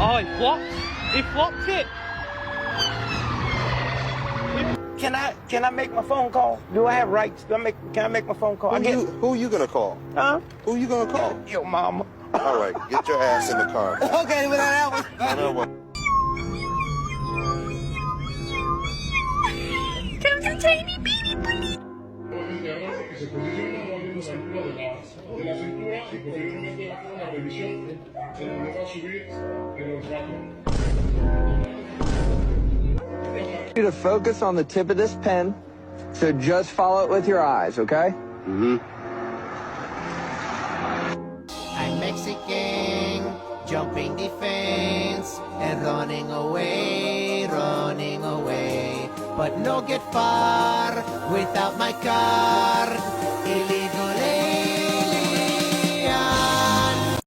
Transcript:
Oh, he flopped. He flopped it. Can I make my phone call? Do I have rights? Can I make my phone call? Who you gonna call? Huh? Who you gonna call? Your mama. All right, get your ass in the car. Okay, without that one. I know what. There's a tiny baby bunny. You to focus on the tip of this pen, so just follow it with your eyes, okay? Mm-hmm. I'm Mexican, jumping defense, and running away, but no get far without my car.